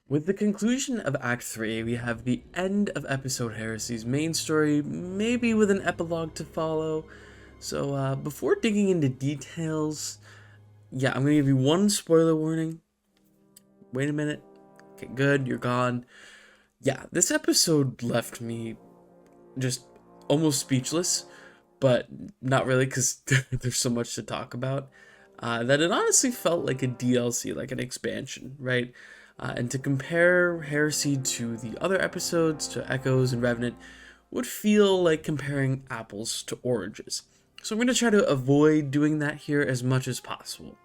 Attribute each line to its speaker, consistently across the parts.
Speaker 1: With the conclusion of Act 3, we have the end of episode Heresy's main story, maybe with an epilogue to follow. So, before digging into details, yeah, I'm gonna give you one spoiler warning. Wait a minute. Okay, good, you're gone. Yeah, this episode left me just almost speechless, but not really because there's so much to talk about. That it honestly felt like a DLC, like an expansion, right? And to compare Heresy to the other episodes, to Echoes and Revenant, would feel like comparing apples to oranges. So I'm going to try to avoid doing that here as much as possible.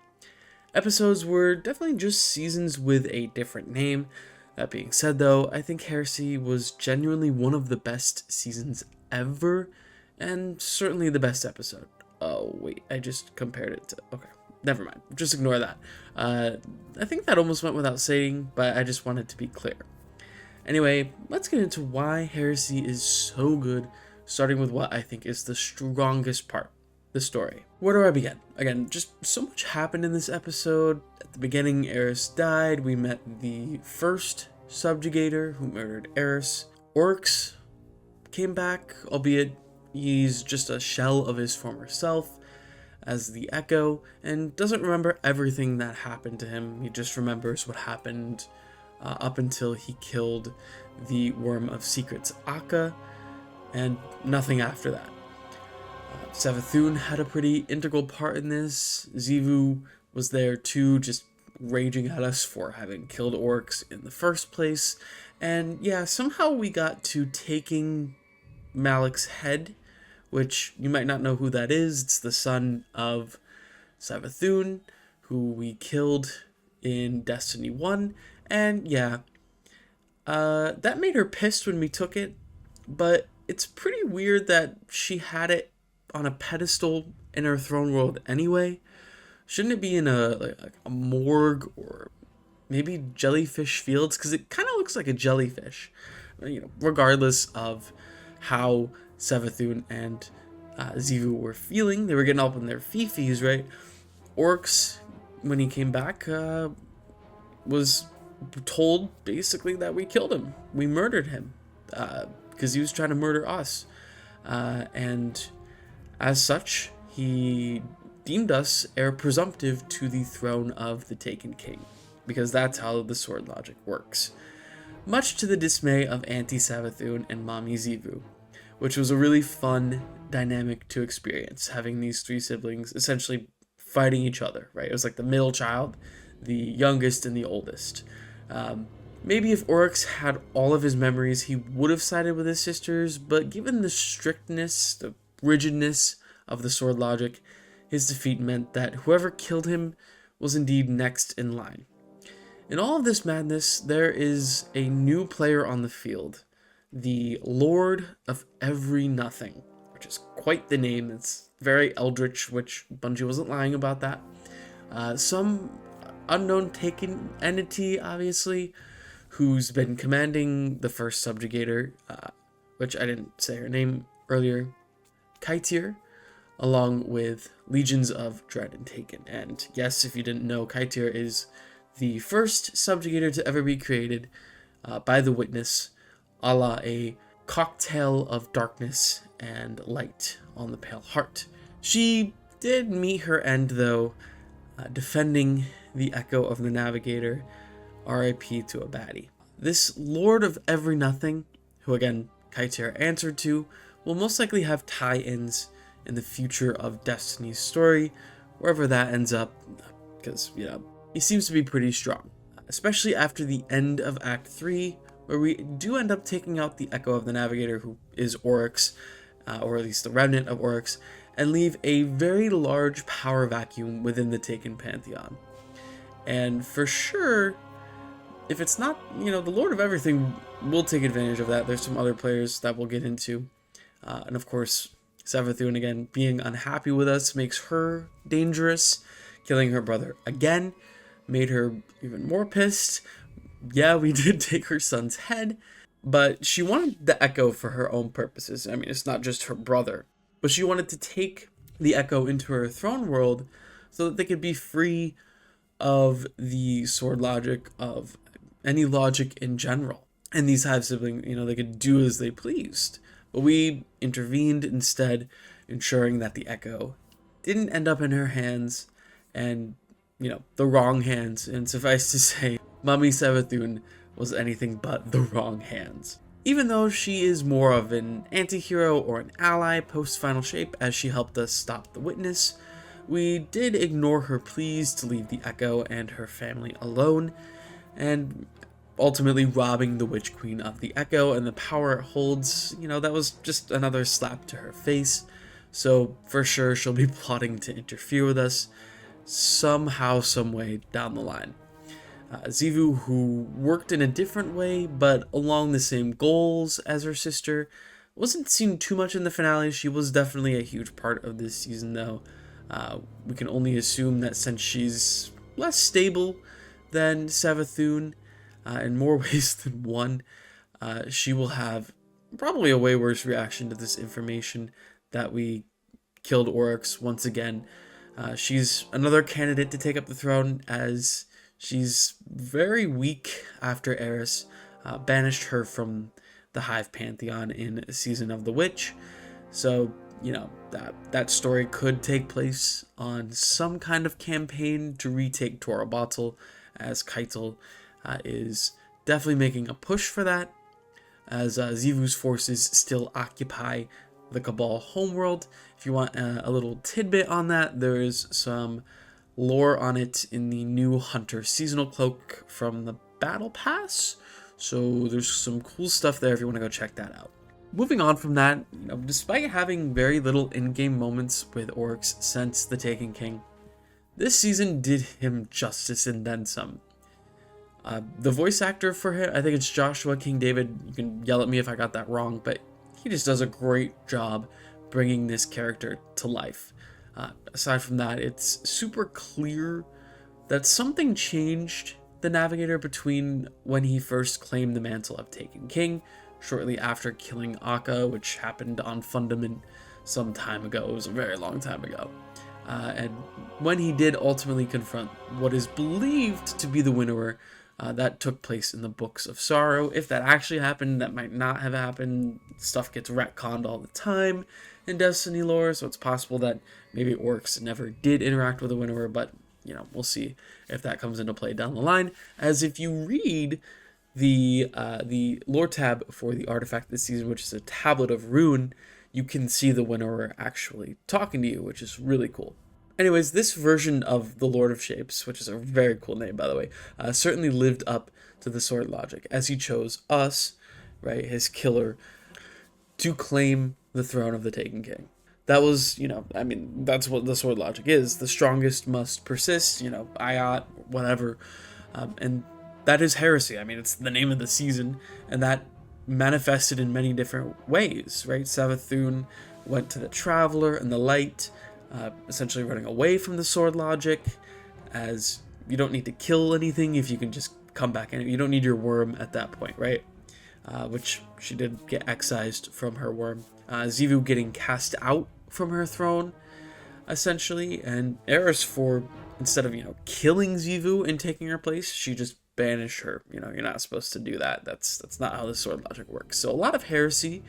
Speaker 1: Episodes were definitely just seasons with a different name. That being said, though, I think Heresy was genuinely one of the best seasons ever, and certainly the best episode. Oh, wait, I just compared it to. Okay, never mind. Just ignore that. I think that almost went without saying, but I just wanted to be clear. Anyway, let's get into why Heresy is so good, starting with what I think is the strongest part, the story. Where do I begin? Again, just so much happened in this episode. At the beginning, Eris died. We met the first subjugator who murdered Eris. Oryx came back, albeit he's just a shell of his former self as the Echo, and doesn't remember everything that happened to him. He just remembers what happened up until he killed the Worm of Secrets Akka, and nothing after that. Savathun had a pretty integral part in this. Xivu was there too, just raging at us for having killed orcs in the first place. And yeah, somehow we got to taking Malik's head, which you might not know who that is. It's the son of Savathun, who we killed in Destiny 1. And yeah, that made her pissed when we took it, but it's pretty weird that she had it on a pedestal in her throne world anyway. Shouldn't it be in a morgue or maybe jellyfish fields? Because it kind of looks like a jellyfish, regardless of how Savathun and Xivu were feeling. They were getting up on their fifis, right? Orcs, when he came back, was told basically that we killed him. We murdered him because he was trying to murder us. And as such, he deemed us heir presumptive to the throne of the Taken King, because that's how the sword logic works. Much to the dismay of Auntie Savathun and Mommy Xivu, which was a really fun dynamic to experience, having these three siblings essentially fighting each other, right? It was like the middle child, the youngest, and the oldest. Maybe if Oryx had all of his memories, he would have sided with his sisters, but given the strictness, the rigidness of the sword logic, his defeat meant that whoever killed him was indeed next in line. In all of this madness, there is a new player on the field, the Lord of Every Nothing, which is quite the name. It's very eldritch, which Bungie wasn't lying about that. Some unknown Taken entity, obviously, who's been commanding the first subjugator, which I didn't say her name earlier, Kaitier, along with legions of Dread and Taken. And yes, if you didn't know, Kaitier is the first subjugator to ever be created by the Witness, a la a cocktail of darkness and light on the pale heart. She did meet her end, though, defending the Echo of the Navigator, RIP to a baddie. This Lord of Every Nothing, who again Kaitier answered to, will most likely have tie-ins in the future of Destiny's story, wherever that ends up, because, he seems to be pretty strong. Especially after the end of Act 3, where we do end up taking out the Echo of the Navigator, who is Oryx, or at least the remnant of Oryx, and leave a very large power vacuum within the Taken Pantheon. And for sure, if it's not, the Lord of Everything will take advantage of that. There's some other players that we'll get into. And of course, Savathun, again, being unhappy with us makes her dangerous. Killing her brother again made her even more pissed. Yeah, we did take her son's head, but she wanted the Echo for her own purposes. I mean, it's not just her brother, but she wanted to take the Echo into her throne world so that they could be free of the sword logic of any logic in general. And these Hive siblings, they could do as they pleased. But we intervened instead, ensuring that the Echo didn't end up in her hands and, the wrong hands. And suffice to say, Mummy Savathun was anything but the wrong hands. Even though she is more of an anti-hero or an ally post-Final Shape, as she helped us stop the Witness, we did ignore her pleas to leave the Echo and her family alone, and ultimately robbing the Witch Queen of the Echo and the power it holds, that was just another slap to her face. So for sure she'll be plotting to interfere with us somehow, some way down the line. Xivu, who worked in a different way but along the same goals as her sister, wasn't seen too much in the finale. She was definitely a huge part of this season though. We can only assume that since she's less stable than Savathun, in more ways than one, she will have probably a way worse reaction to this information that we killed Oryx once again. She's another candidate to take up the throne, as she's very weak after Eris banished her from the Hive Pantheon in Season of the Witch. So, that story could take place on some kind of campaign to retake Torobatl, as Keitel is definitely making a push for that, as Xivu's forces still occupy the Cabal homeworld. If you want a little tidbit on that, there is some lore on it in the new Hunter seasonal cloak from the Battle Pass, so there's some cool stuff there if you want to go check that out. Moving on from that, despite having very little in-game moments with Oryx since the Taken King, this season did him justice and then some. The voice actor for him, I think it's Joshua King David. You can yell at me if I got that wrong, but he just does a great job bringing this character to life. Aside from that, it's super clear that something changed the Navigator between when he first claimed the mantle of Taken King, shortly after killing Akka, which happened on Fundament some time ago. It was a very long time ago. And when he did ultimately confront what is believed to be the Winnower, that took place in the Books of Sorrow. If that actually happened, that might not have happened. Stuff gets retconned all the time in Destiny lore, so it's possible that maybe Oryx never did interact with the Winnower, but, we'll see if that comes into play down the line. As if you read the lore tab for the artifact this season, which is a Tablet of Rune, you can see the Winnower actually talking to you, which is really cool. Anyways, this version of the Lord of Shapes, which is a very cool name, by the way, certainly lived up to the sword logic, as he chose us, right, his killer, to claim the throne of the Taken King. That was, that's what the sword logic is. The strongest must persist, Ayat, whatever. And that is Heresy. It's the name of the season, and that manifested in many different ways, right? Savathun went to the Traveler and the Light, essentially running away from the sword logic, as you don't need to kill anything if you can just come back in. You don't need your worm at that point, right? Which she did get excised from her worm. Xivu getting cast out from her throne, essentially, and Eris, for instead of killing Xivu and taking her place, she just banished her. You're not supposed to do that. That's not how the sword logic works. So a lot of heresy,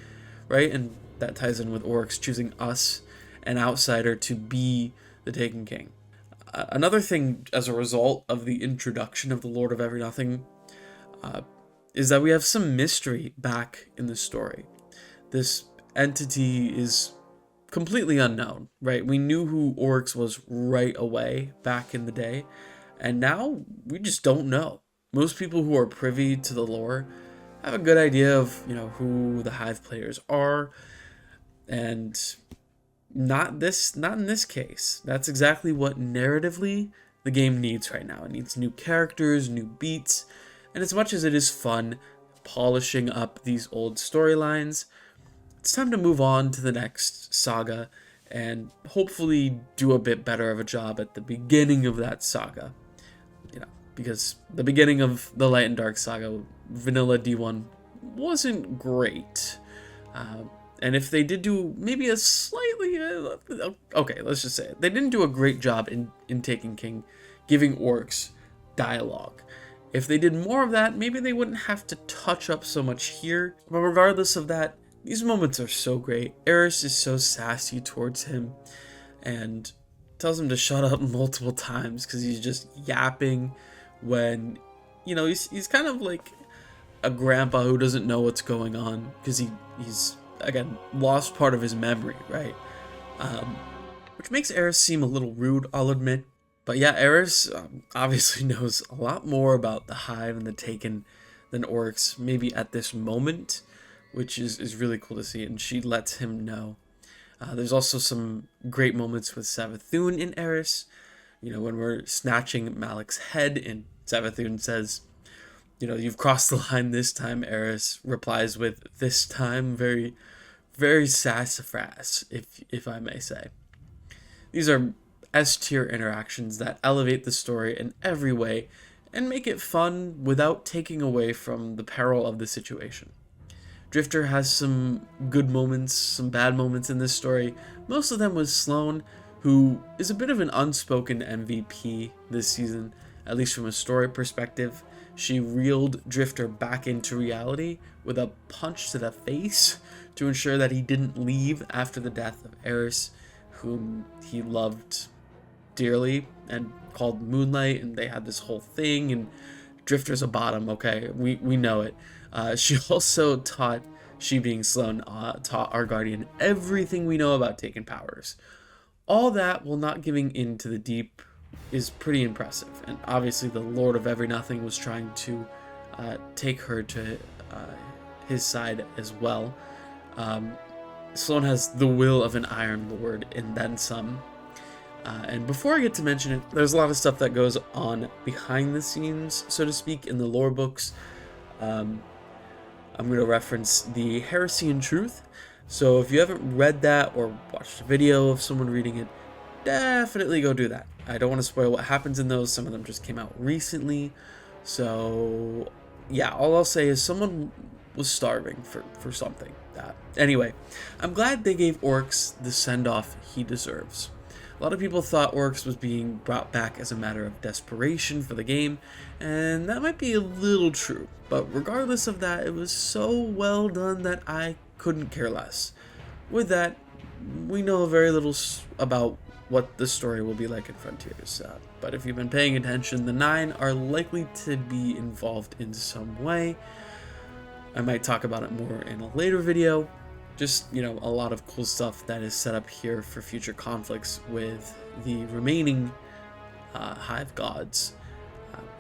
Speaker 1: right? And that ties in with Oryx choosing us, an outsider, to be the Taken King. Another thing as a result of the introduction of the Lord of Every Nothing is that we have some mystery back in the story. This entity is completely unknown, right? We knew who Oryx was right away back in the day, and now we just don't know. Most people who are privy to the lore have a good idea of, who the Hive players are, and not in this case. That's exactly what narratively the game needs right now. It needs new characters, new beats, and as much as it is fun polishing up these old storylines, it's time to move on to the next saga and hopefully do a bit better of a job at the beginning of that saga. Because the beginning of the Light and Dark saga, vanilla D1, wasn't great. And if they did do maybe a slightly... okay, let's just say it. They didn't do a great job in Taken King giving Oryx dialogue. If they did more of that, maybe they wouldn't have to touch up so much here. But regardless of that, these moments are so great. Eris is so sassy towards him and tells him to shut up multiple times because he's just yapping when, he's kind of like a grandpa who doesn't know what's going on because he's, again, lost part of his memory, right? Which makes Eris seem a little rude, I'll admit. But yeah, Eris obviously knows a lot more about the Hive and the Taken than Oryx, maybe at this moment, which is really cool to see, and she lets him know. There's also some great moments with Savathun and Eris, when we're snatching Malik's head, and Savathun says, you've crossed the line this time. Eris replies with, this time, very, very sassafras, if I may say. These are S-tier interactions that elevate the story in every way and make it fun without taking away from the peril of the situation. Drifter has some good moments, some bad moments in this story, most of them with Sloane, who is a bit of an unspoken MVP this season, at least from a story perspective. She reeled Drifter back into reality with a punch to the face to ensure that he didn't leave after the death of Eris, whom he loved dearly and called Moonlight, and they had this whole thing, and Drifter's a bottom, okay, we know it. She also taught, she being Sloane, taught our Guardian everything we know about Taken powers. All that while not giving in to the deep is pretty impressive, and obviously the Lord of Everything was trying to take her to his side as well. Sloane has the will of an Iron Lord and then some. And before I get to mention it, there's a lot of stuff that goes on behind the scenes, so to speak, in the lore books. I'm going to reference the Heresy and Truth. So if you haven't read that or watched a video of someone reading it, definitely go do that. I don't want to spoil what happens in those. Some of them just came out recently. So yeah, all I'll say is someone was starving for something. Anyway, I'm glad they gave Oryx the send-off he deserves. A lot of people thought Oryx was being brought back as a matter of desperation for the game, and that might be a little true, but regardless of that, it was so well done that I couldn't care less. With that, we know very little about what the story will be like in Frontiers, but if you've been paying attention, the Nine are likely to be involved in some way. I might talk about it more in a later video. Just, a lot of cool stuff that is set up here for future conflicts with the remaining Hive gods.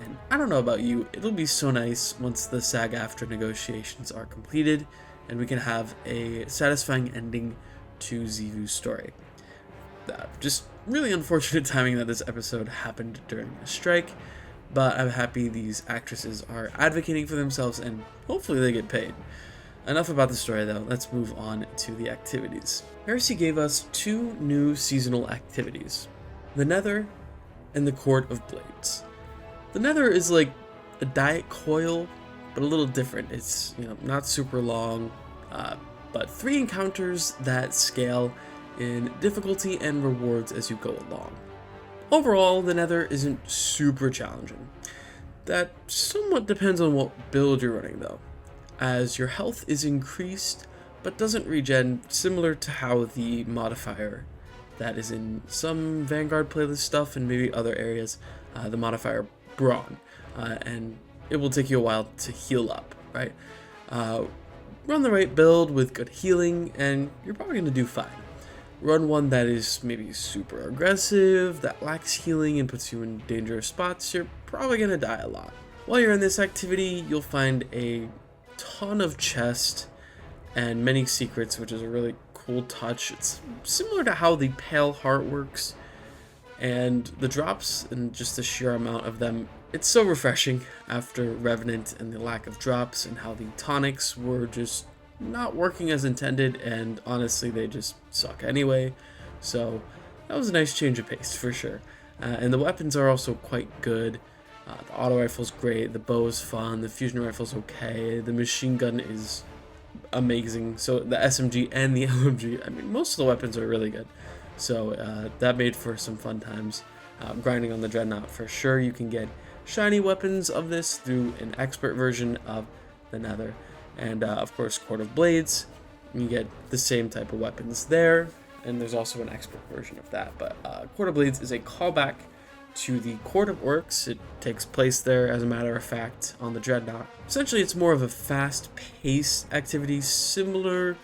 Speaker 1: And I don't know about you, it'll be so nice once the saga after negotiations are completed and we can have a satisfying ending to Xivu's story. Just really unfortunate timing that this episode happened during a strike, but I'm happy these actresses are advocating for themselves and hopefully they get paid. Enough about the story though, let's move on to the activities. Heresy gave us 2 new seasonal activities, the Nether and the Court of Blades. The Nether is like a diet coil, but a little different. It's, not super long, but 3 encounters that scale in difficulty and rewards as you go along. Overall, the Nether isn't super challenging. That somewhat depends on what build you're running though, as your health is increased but doesn't regen, similar to how the modifier that is in some Vanguard playlist stuff and maybe other areas, the modifier Brawn, and it will take you a while to heal up, right? Run the right build with good healing and you're probably going to do fine. Run one that is maybe super aggressive, that lacks healing and puts you in dangerous spots, you're probably going to die a lot. While you're in this activity, you'll find a ton of chests and many secrets, which is a really cool touch. It's similar to how the Pale Heart works, and the drops and just the sheer amount of them, it's so refreshing after Revenant and the lack of drops and how the tonics were just not working as intended, and honestly they just suck anyway. So that was a nice change of pace for sure. And the weapons are also quite good. The auto rifle's great, the bow is fun, the fusion rifle's okay, the machine gun is amazing. So the SMG and the LMG, I mean, most of the weapons are really good. So that made for some fun times. Grinding on the Dreadnought for sure. You can get shiny weapons of this through an expert version of the Nether. And of course, Court of Blades, you get the same type of weapons there, and there's also an expert version of that. But Court of Blades is a callback to the Court of Orcs. It takes place there, as a matter of fact, on the Dreadnought. Essentially, it's more of a fast-paced activity, similar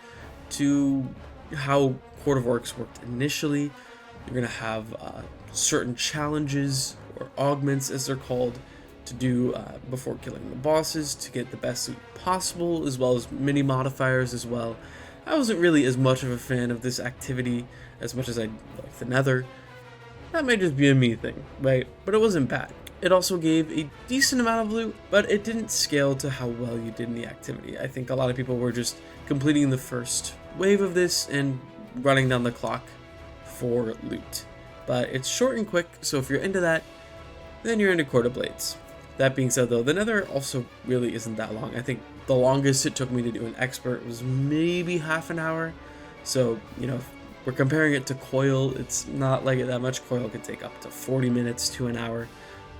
Speaker 1: to how Court of Orcs worked initially. You're going to have certain challenges, or augments as they're called, to do before killing the bosses to get the best loot possible, as well as mini modifiers as well. I wasn't really as much of a fan of this activity as much as I like the Nether. That may just be a me thing, right? But it wasn't bad. It also gave a decent amount of loot, but it didn't scale to how well you did in the activity. I think a lot of people were just completing the first wave of this and running down the clock for loot. But it's short and quick, so if you're into that, then you're into Court of Blades. That being said though, the Nether also really isn't that long. I think the longest it took me to do an expert was maybe half an hour. So, you know, if we're comparing it to Coil, it's not like that much. Coil could take up to 40 minutes to an hour,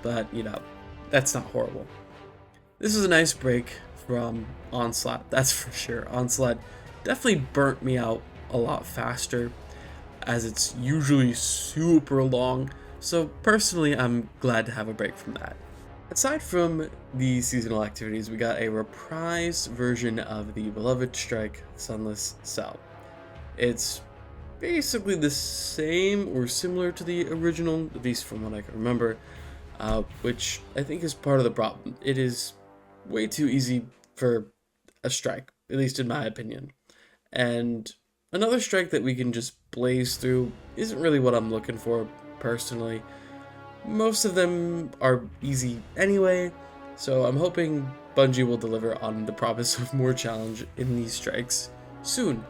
Speaker 1: but you know, that's not horrible. This is a nice break from Onslaught, that's for sure. Onslaught definitely burnt me out a lot faster, as it's usually super long. So personally, I'm glad to have a break from that. Aside from the seasonal activities, we got a reprise version of the beloved strike, Sunless Cell. It's basically the same or similar to the original, at least from what I can remember, which I think is part of the problem. It is way too easy for a strike, at least in my opinion. And another strike that we can just blaze through isn't really what I'm looking for personally. Most of them are easy anyway, so I'm hoping Bungie will deliver on the promise of more challenge in these strikes soon.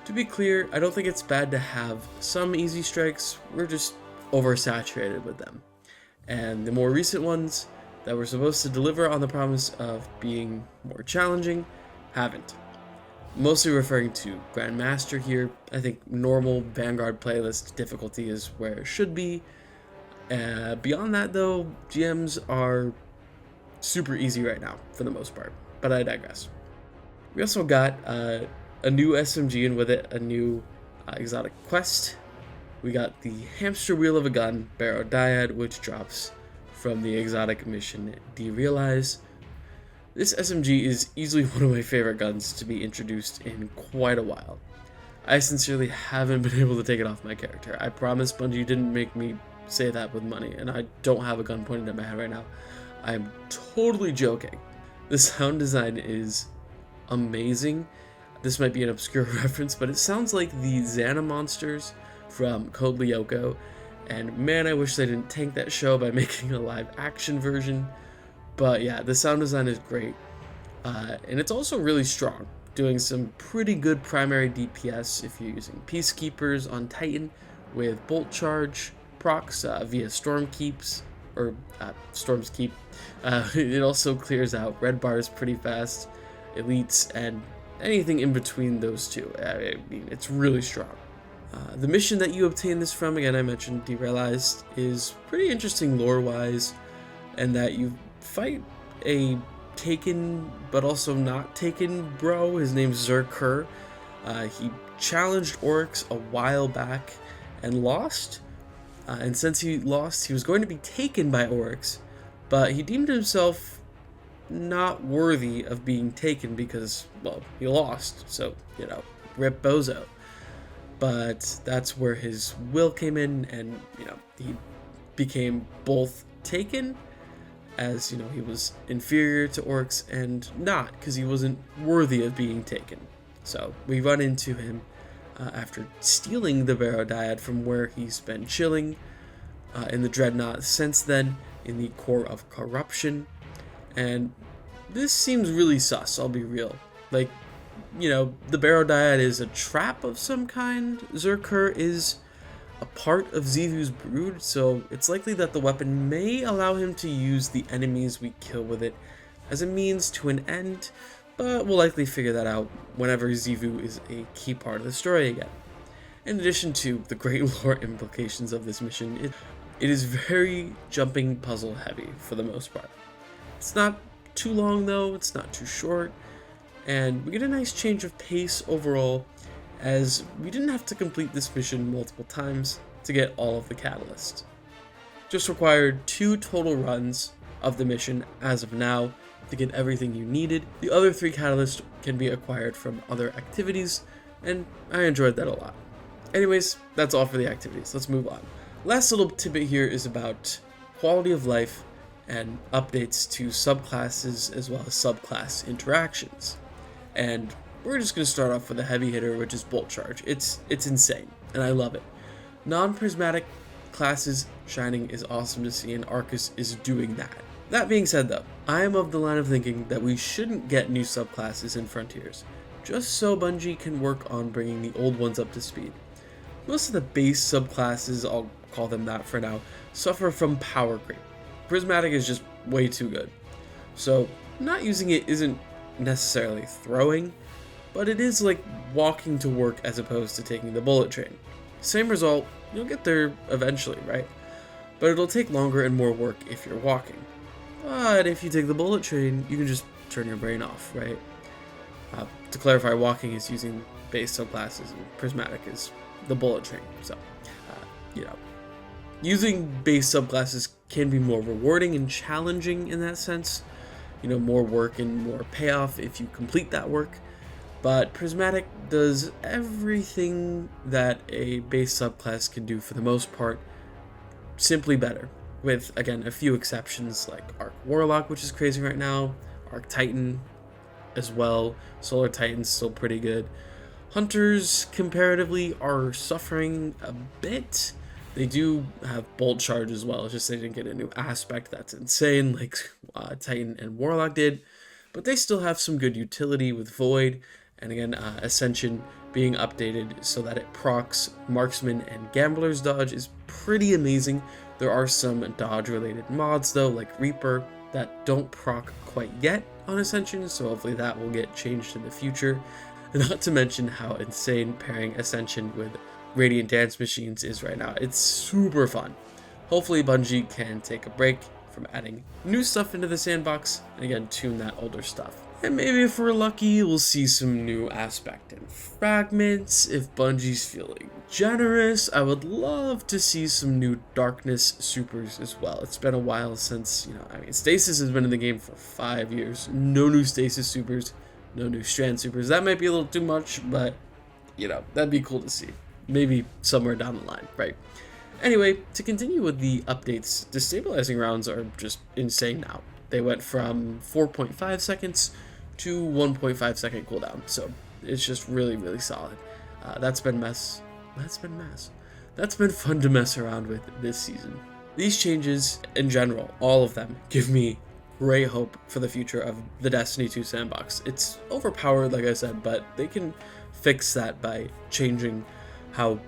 Speaker 1: To be clear, I don't think it's bad to have some easy strikes, we're just oversaturated with them. And the more recent ones that were supposed to deliver on the promise of being more challenging haven't. Mostly referring to Grandmaster here. I think normal Vanguard playlist difficulty is where it should be. Beyond that though, GMs are super easy right now for the most part, but I digress. We also got a new SMG and with it a new exotic quest. We got the Hamster Wheel of a Gun, Barrow Dyad, which drops from the exotic mission Derealize. This SMG is easily one of my favorite guns to be introduced in quite a while. I sincerely haven't been able to take it off my character. I promise Bungie didn't make me say that with money, and I don't have a gun pointed at my head right now. I'm totally joking. The sound design is amazing. This might be an obscure reference, but it sounds like the Xana monsters from Code Lyoko, and man, I wish they didn't tank that show by making a live action version. But yeah, the sound design is great, and it's also really strong, doing some pretty good primary DPS if you're using Peacekeepers on Titan with Bolt Charge procs via Storm Keeps, or Storm's Keep. It also clears out red bars pretty fast, elites, and anything in between those two. I mean, it's really strong. The mission that you obtain this from, again I mentioned Derealized, is pretty interesting lore-wise, and that you fight a taken but also not taken bro. His name's Zerkur. He challenged Oryx a while back and lost, and since he lost, he was going to be taken by Oryx, but he deemed himself not worthy of being taken because, well, he lost, so, you know, rip bozo. But that's where his will came in, and, you know, he became both taken, as, you know, he was inferior to Oryx, and not, because he wasn't worthy of being taken. So we run into him after stealing the Barrow Dyad from where he's been chilling in the Dreadnought since then, in the Core of Corruption. And this seems really sus, I'll be real. Like, you know, the Barrow Dyad is a trap of some kind. Zerkur is a part of Xivu's brood, so it's likely that the weapon may allow him to use the enemies we kill with it as a means to an end, but we'll likely figure that out whenever Xivu is a key part of the story again. In addition to the great lore implications of this mission, It is very jumping puzzle heavy for the most part. It's not too long though, it's not too short, and we get a nice change of pace overall, as we didn't have to complete this mission multiple times to get all of the catalysts. Just required 2 total runs of the mission as of now to get everything you needed. The other 3 catalysts can be acquired from other activities, and I enjoyed that a lot. Anyways, that's all for the activities. Let's move on. Last little tidbit here is about quality of life and updates to subclasses as well as subclass interactions. And we're just going to start off with a heavy hitter, which is Bolt Charge. It's insane, and I love it. Non-prismatic classes shining is awesome to see, and Arcus is doing that. That being said though, I am of the line of thinking that we shouldn't get new subclasses in Frontiers, just so Bungie can work on bringing the old ones up to speed. Most of the base subclasses, I'll call them that for now, suffer from power creep. Prismatic is just way too good. So not using it isn't necessarily throwing, but it is like walking to work as opposed to taking the bullet train. Same result, you'll get there eventually, right? But it'll take longer and more work if you're walking. But if you take the bullet train, you can just turn your brain off, right? To clarify, walking is using base subclasses and prismatic is the bullet train. So, using base subclasses can be more rewarding and challenging in that sense. More work and more payoff if you complete that work. But prismatic does everything that a base subclass can do for the most part, simply better. With, again, a few exceptions like Arc Warlock, which is crazy right now, Arc Titan as well, Solar Titan's still pretty good. Hunters, comparatively, are suffering a bit. They do have Bolt Charge as well, it's just they didn't get a new aspect that's insane like Titan and Warlock did, but they still have some good utility with Void, and again, Ascension being updated so that it procs Marksman and Gambler's dodge is pretty amazing. There are some dodge-related mods, though, like Reaper, that don't proc quite yet on Ascension, so hopefully that will get changed in the future. Not to mention how insane pairing Ascension with Radiant Dance Machines is right now. It's super fun. Hopefully Bungie can take a break from adding new stuff into the sandbox, and again, tune that older stuff. And maybe if we're lucky, we'll see some new aspect and fragments. If Bungie's feeling generous, I would love to see some new Darkness supers as well. It's been a while since, Stasis has been in the game for 5 years. No new Stasis supers, no new Strand supers. That might be a little too much, but, that'd be cool to see. Maybe somewhere down the line, right? Anyway, to continue with the updates, destabilizing rounds are just insane now. They went from 4.5 seconds to 1.5 second cooldown, so it's just really, really solid. That's been fun to mess around with this season. These changes, in general, all of them, give me great hope for the future of the Destiny 2 sandbox. It's overpowered, like I said, but they can fix that by changing how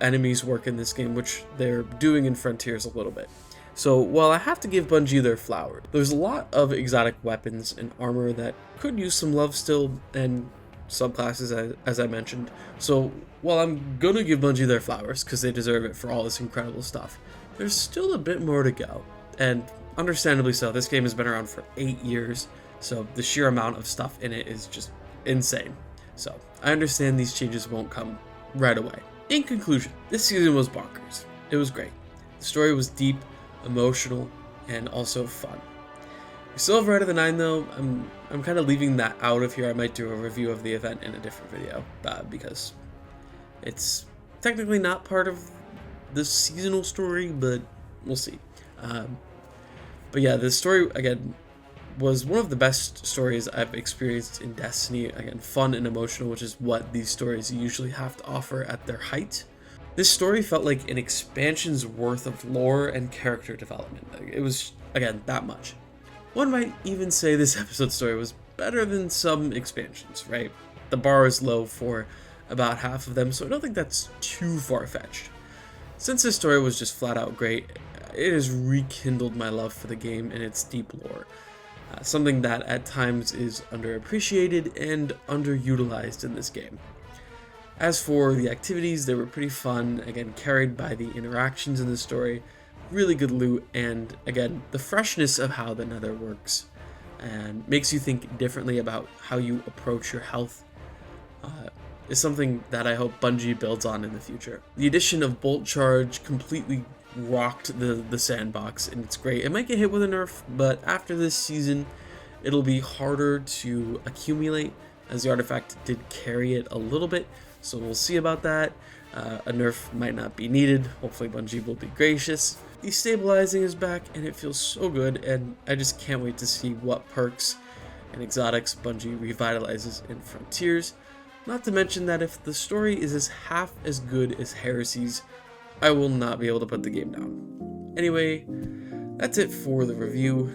Speaker 1: enemies work in this game, which they're doing in Frontiers a little bit. So while I have to give Bungie their flowers, there's a lot of exotic weapons and armor that could use some love still, and subclasses as I mentioned. So while I'm gonna give Bungie their flowers because they deserve it for all this incredible stuff, there's still a bit more to go, and understandably so. This game has been around for 8 years, so the sheer amount of stuff in it is just insane. So I understand these changes won't come right away. In conclusion, this season was bonkers. It was great. The story was deep, emotional, and also fun. We still have Rite of the Nine though. I'm kind of leaving that out of here. I might do a review of the event in a different video because it's technically not part of the seasonal story, but we'll see. But yeah, the story again was one of the best stories I've experienced in Destiny. Again, fun and emotional, which is what these stories usually have to offer at their height. This story felt like an expansion's worth of lore and character development. It was, again, that much. One might even say this episode story was better than some expansions, right? The bar is low for about half of them, so I don't think that's too far-fetched. Since this story was just flat out great, it has rekindled my love for the game and its deep lore. Something that at times is underappreciated and underutilized in this game. As for the activities, they were pretty fun, again carried by the interactions in the story, really good loot, and again, the freshness of how the Nether works and makes you think differently about how you approach your health is something that I hope Bungie builds on in the future. The addition of Bolt Charge completely rocked the sandbox, and it's great. It might get hit with a nerf, but after this season, it'll be harder to accumulate, as the artifact did carry it a little bit, so we'll see about that. A nerf might not be needed. Hopefully Bungie will be gracious. Destabilizing is back, and it feels so good, and I just can't wait to see what perks and exotics Bungie revitalizes in Frontiers. Not to mention that if the story is half as good as Heresy's, I will not be able to put the game down. Anyway, that's it for the review.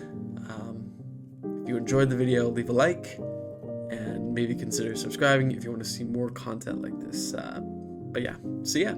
Speaker 1: If you enjoyed the video, leave a like, and maybe consider subscribing if you want to see more content like this. But yeah, see ya.